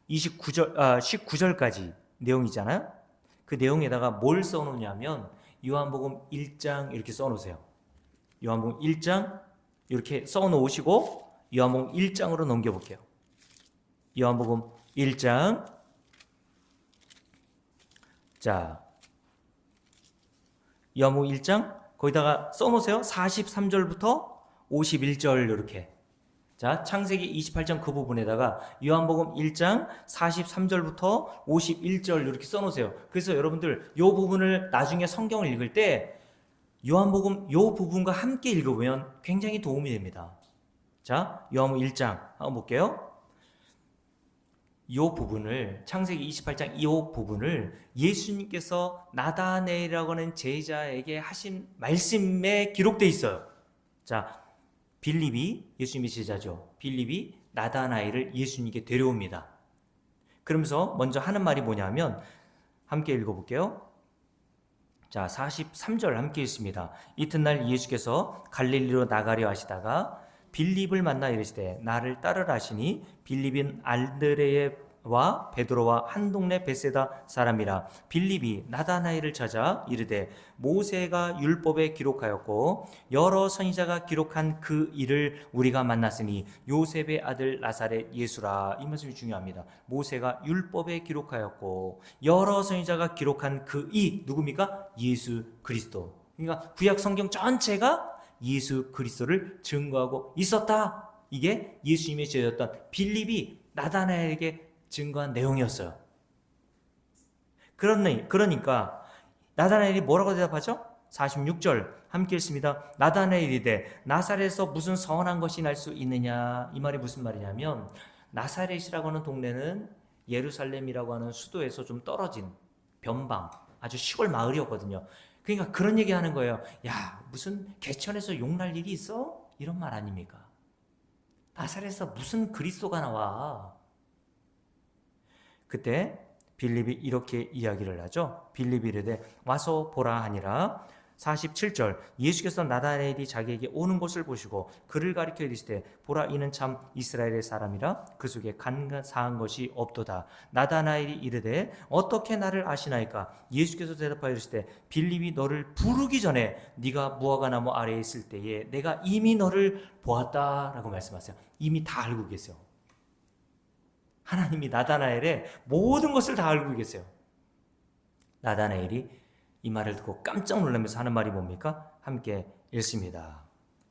19절까지 내용이잖아요. 그 내용에다가 뭘 써놓냐면 요한복음 1장 이렇게 써놓으세요. 요한복음 1장 이렇게 써놓으시고 요한복음 1장으로 넘겨볼게요. 요한복음 1장. 자, 요한복음 1장 거기다가 써놓으세요. 43절부터 51절 이렇게. 자, 창세기 28장 그 부분에다가 요한복음 1장 43절부터 51절 이렇게 써놓으세요. 그래서 여러분들 요 부분을 나중에 성경을 읽을 때 요한복음 요 부분과 함께 읽어보면 굉장히 도움이 됩니다. 자, 요한복음 1장 한번 볼게요. 요 부분을 창세기 28장 이 부분을 예수님께서 나다네엘이라고 하는 제자에게 하신 말씀에 기록되어 있어요. 자, 빌립이 예수님의 제자죠. 빌립이 나다나엘을 예수님께 데려옵니다. 그러면서 먼저 하는 말이 뭐냐면 함께 읽어볼게요. 자, 43절 함께 읽습니다. 이튿날 예수께서 갈릴리로 나가려 하시다가 빌립을 만나 이르시되 나를 따르라 하시니 빌립은 안드레와 베드로와 한 동네 베세다 사람이라. 빌립이 나다나엘을 찾아 이르되 모세가 율법에 기록하였고 여러 선지자가 기록한 그 일을 우리가 만났으니 요셉의 아들 나사렛 예수라. 이 말씀이 중요합니다. 모세가 율법에 기록하였고 여러 선지자가 기록한 그 이 누굽니까? 예수 그리스도. 그러니까 구약 성경 전체가 예수 그리스도를 증거하고 있었다. 이게 예수님의 제자였던 빌립이 나다나엘에게 증거한 내용이었어요. 그러니까 나다나엘이 뭐라고 대답하죠? 46절 함께 읽습니다. 나다나엘이 이르되 나사렛에서 무슨 선한 것이 날 수 있느냐. 이 말이 무슨 말이냐면 나사렛이라고 하는 동네는 예루살렘이라고 하는 수도에서 좀 떨어진 변방 아주 시골 마을이었거든요. 그러니까 그런 얘기 하는 거예요. 야, 무슨 개천에서 용날 일이 있어? 이런 말 아닙니까? 나사렛에서 무슨 그리스도가 나와? 그때 빌립이 이렇게 이야기를 하죠. 빌립이 이르되 와서 보라 하니라. 47절 예수께서 나다나엘이 자기에게 오는 곳을 보시고 그를 가리켜 이르시되 보라 이는 참 이스라엘의 사람이라 그 속에 간사한 것이 없도다. 나다나엘이 이르되 어떻게 나를 아시나이까? 예수께서 대답하여 이르시되 빌립이 너를 부르기 전에 네가 무화과나무 아래에 있을 때에 내가 이미 너를 보았다라고 말씀하세요. 이미 다 알고 계세요. 하나님이 나다나엘의 모든 것을 다 알고 계세요. 나다나엘이 이 말을 듣고 깜짝 놀라면서 하는 말이 뭡니까? 함께 읽습니다.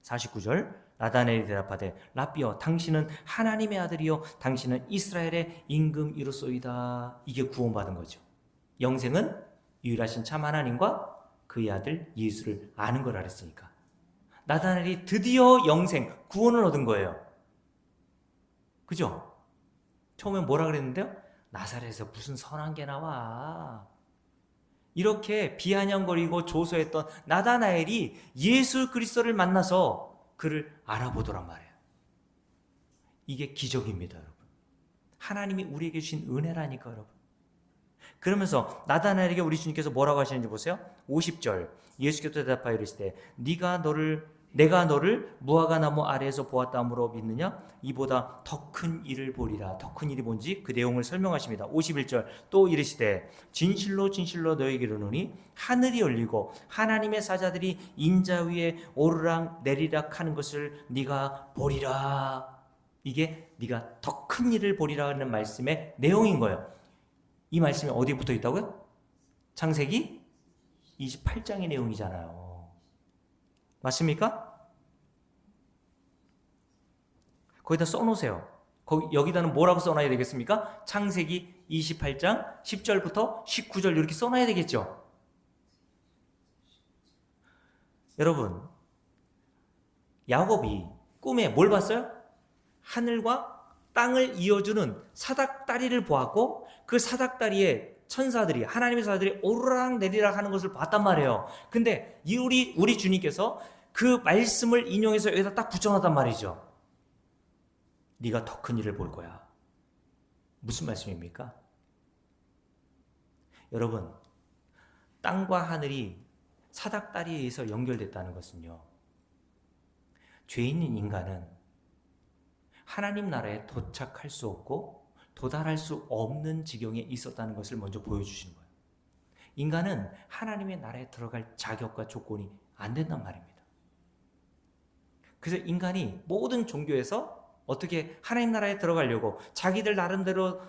49절 나다나엘이 대답하되 라삐여 당신은 하나님의 아들이요 당신은 이스라엘의 임금이로소이다. 이게 구원받은 거죠. 영생은 유일하신 참 하나님과 그의 아들 예수를 아는 걸 알았으니까. 나다나엘이 드디어 영생, 구원을 얻은 거예요. 그죠? 처음에 뭐라 그랬는데요? 나사렛에서 무슨 선한 게 나와. 이렇게 비아냥거리고 조소했던 나다나엘이 예수 그리스도를 만나서 그를 알아보더란 말이에요. 이게 기적입니다, 여러분. 하나님이 우리에게 주신 은혜라니까, 여러분. 그러면서 나다나엘에게 우리 주님께서 뭐라고 하시는지 보세요. 50절 예수께서 대답하여 이르시되 내가 너를 무화과나무 아래에서 보았다므로 믿느냐? 이보다 더 큰 일을 보리라. 더 큰 일이 뭔지 그 내용을 설명하십니다. 51절 또 이르시되 진실로 진실로 너에게 이르노니 하늘이 열리고 하나님의 사자들이 인자 위에 오르락 내리락 하는 것을 네가 보리라. 이게 네가 더 큰 일을 보리라 하는 말씀의 내용인 거예요. 이 말씀이 어디에 붙어 있다고요? 창세기 28장의 내용이잖아요. 맞습니까? 거기다 써놓으세요. 여기다는 뭐라고 써놔야 되겠습니까? 창세기 28장 10절부터 19절 이렇게 써놔야 되겠죠. 여러분, 야곱이 꿈에 뭘 봤어요? 하늘과 땅을 이어주는 사닥다리를 보았고 그 사닥다리에 천사들이 하나님의 사자들이 오르락 내리락 하는 것을 봤단 말이에요. 근데 우리 주님께서 그 말씀을 인용해서 여기다 딱 붙여놨단 말이죠. 네가 더 큰 일을 볼 거야. 무슨 말씀입니까? 여러분, 땅과 하늘이 사닥다리에 의해서 연결됐다는 것은요, 죄 있는 인간은 하나님 나라에 도착할 수 없고 도달할 수 없는 지경에 있었다는 것을 먼저 보여주시는 거예요. 인간은 하나님의 나라에 들어갈 자격과 조건이 안 된단 말입니다. 그래서 인간이 모든 종교에서 어떻게 하나님 나라에 들어가려고 자기들 나름대로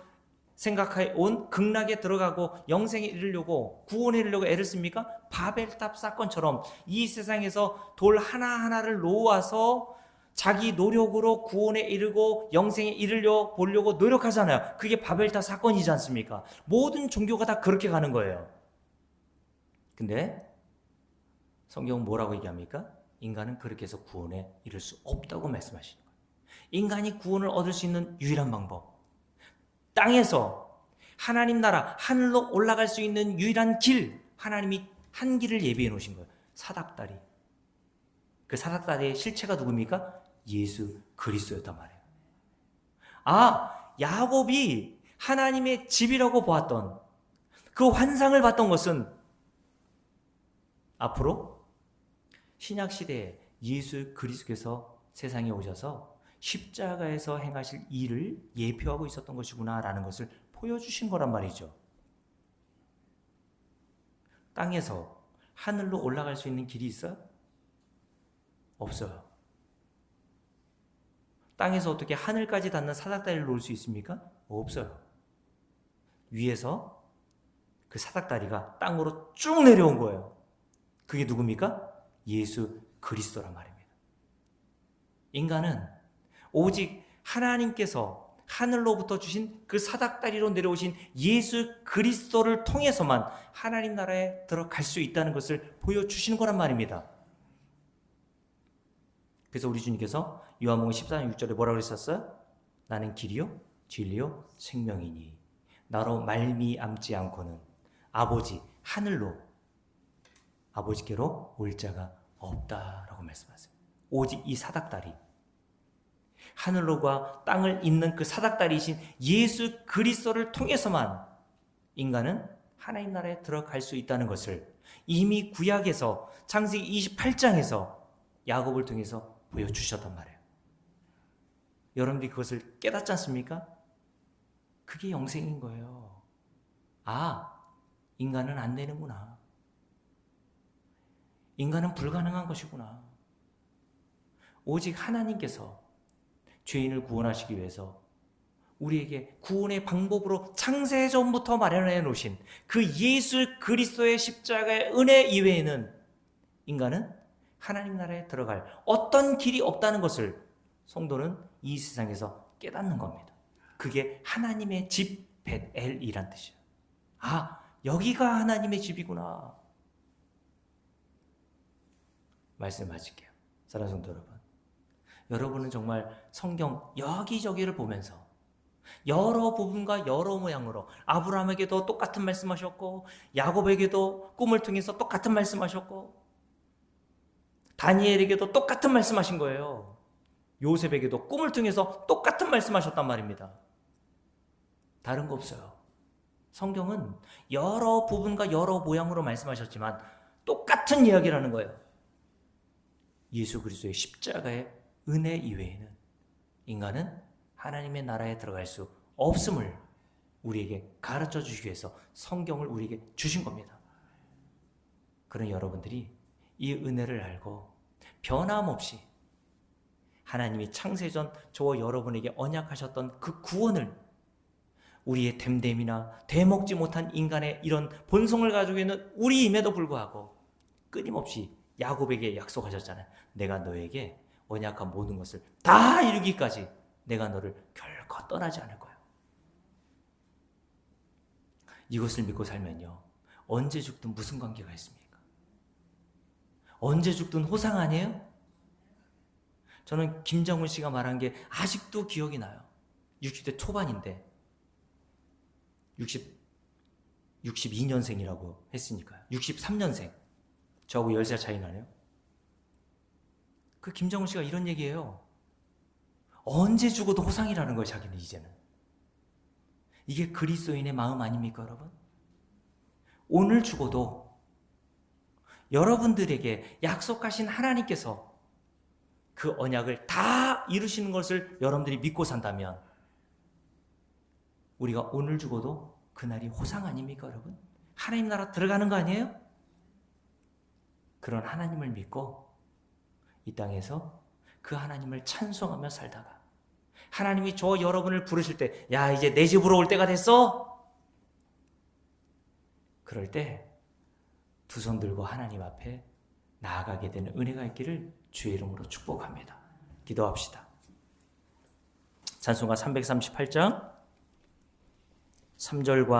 생각해 온 극락에 들어가고 영생에 이르려고 구원에 이르려고 애를 씁니까? 바벨탑 사건처럼 이 세상에서 돌 하나하나를 놓아서 자기 노력으로 구원에 이르고 영생에 이르려 보려고 노력하잖아요. 그게 바벨탑 사건이지 않습니까? 모든 종교가 다 그렇게 가는 거예요. 근데 성경은 뭐라고 얘기합니까? 인간은 그렇게 해서 구원에 이를 수 없다고 말씀하시는 거예요. 인간이 구원을 얻을 수 있는 유일한 방법, 땅에서 하나님 나라 하늘로 올라갈 수 있는 유일한 길, 하나님이 한 길을 예비해 놓으신 거예요. 사닥다리. 그 사닥다리의 실체가 누굽니까? 예수 그리스도였단 말이에요. 야곱이 하나님의 집이라고 보았던 그 환상을 봤던 것은 앞으로 신약시대에 예수 그리스도께서 세상에 오셔서 십자가에서 행하실 일을 예표하고 있었던 것이구나라는 것을 보여주신 거란 말이죠. 땅에서 하늘로 올라갈 수 있는 길이 있어요? 없어요. 땅에서 어떻게 하늘까지 닿는 사닥다리를 놓을 수 있습니까? 없어요. 위에서 그 사닥다리가 땅으로 쭉 내려온 거예요. 그게 누굽니까? 예수 그리스도란 말입니다. 인간은 오직 하나님께서 하늘로부터 주신 그 사닥다리로 내려오신 예수 그리스도를 통해서만 하나님 나라에 들어갈 수 있다는 것을 보여주시는 거란 말입니다. 그래서 우리 주님께서 요한복음 14장 6절에 뭐라고 그랬었어요? 나는 길이요 진리요 생명이니 나로 말미암지 않고는 아버지 하늘로 아버지께로 올 자가 없다라고 말씀하세요. 오직 이 사닥다리, 하늘로가 땅을 잇는 그 사닥다리이신 예수 그리스도를 통해서만 인간은 하나님 나라에 들어갈 수 있다는 것을 이미 구약에서 창세기 28장에서 야곱을 통해서 보여주셨단 말이에요. 여러분들이 그것을 깨닫지 않습니까? 그게 영생인 거예요. 인간은 안 되는구나. 인간은 불가능한 것이구나. 오직 하나님께서 죄인을 구원하시기 위해서 우리에게 구원의 방법으로 창세 전부터 마련해 놓으신 그 예수 그리스도의 십자가의 은혜 이외에는 인간은 하나님 나라에 들어갈 어떤 길이 없다는 것을 성도는 이 세상에서 깨닫는 겁니다. 그게 하나님의 집 벳엘이란 뜻이에요. 여기가 하나님의 집이구나. 말씀 마칠게요. 사랑하는 성도 여러분, 여러분은 정말 성경 여기저기를 보면서 여러 부분과 여러 모양으로 아브라함에게도 똑같은 말씀하셨고 야곱에게도 꿈을 통해서 똑같은 말씀하셨고 다니엘에게도 똑같은 말씀하신 거예요. 요셉에게도 꿈을 통해서 똑같은 말씀하셨단 말입니다. 다른 거 없어요. 성경은 여러 부분과 여러 모양으로 말씀하셨지만 똑같은 이야기라는 거예요. 예수 그리스도의 십자가의 은혜 이외에는 인간은 하나님의 나라에 들어갈 수 없음을 우리에게 가르쳐 주시기 위해서 성경을 우리에게 주신 겁니다. 그런 여러분들이 이 은혜를 알고 변함없이 하나님이 창세전 저와 여러분에게 언약하셨던 그 구원을 우리의 됨됨이나 되먹지 못한 인간의 이런 본성을 가지고 있는 우리임에도 불구하고 끊임없이 야곱에게 약속하셨잖아요. 내가 너에게 언약한 모든 것을 다 이루기까지 내가 너를 결코 떠나지 않을 거야. 이것을 믿고 살면요, 언제 죽든 무슨 관계가 있습니까? 언제 죽든 호상 아니에요? 저는 김정은 씨가 말한 게 아직도 기억이 나요. 60대 초반인데 62년생이라고 했으니까요. 63년생. 저하고 10살 차이 나네요. 그 김정은 씨가 이런 얘기해요. 언제 죽어도 호상이라는 거예요, 자기는 이제는. 이게 그리스도인의 마음 아닙니까, 여러분? 오늘 죽어도 여러분들에게 약속하신 하나님께서 그 언약을 다 이루시는 것을 여러분들이 믿고 산다면 우리가 오늘 죽어도 그날이 호상 아닙니까, 여러분? 하나님 나라 들어가는 거 아니에요? 그런 하나님을 믿고 이 땅에서 그 하나님을 찬송하며 살다가 하나님이 저 여러분을 부르실 때, 야, 이제 내 집으로 올 때가 됐어? 그럴 때 두 손 들고 하나님 앞에 나아가게 되는 은혜가 있기를 주의 이름으로 축복합니다. 기도합시다. 찬송가 338장 3절과